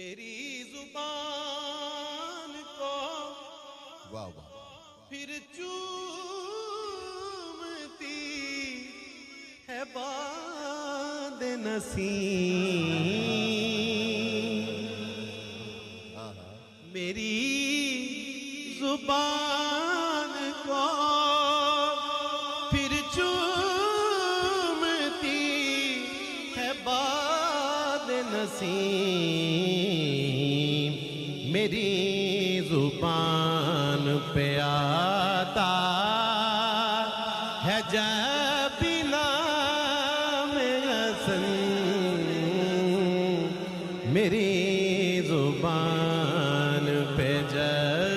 میری زبان کو واہ واہ پھر چومتی ہے باد نسیم، میری زبان کو پھر چومتی ہے باد نسیم، میری زبان پہ آتا ہے جب نام حسن، میری زبان پہ جب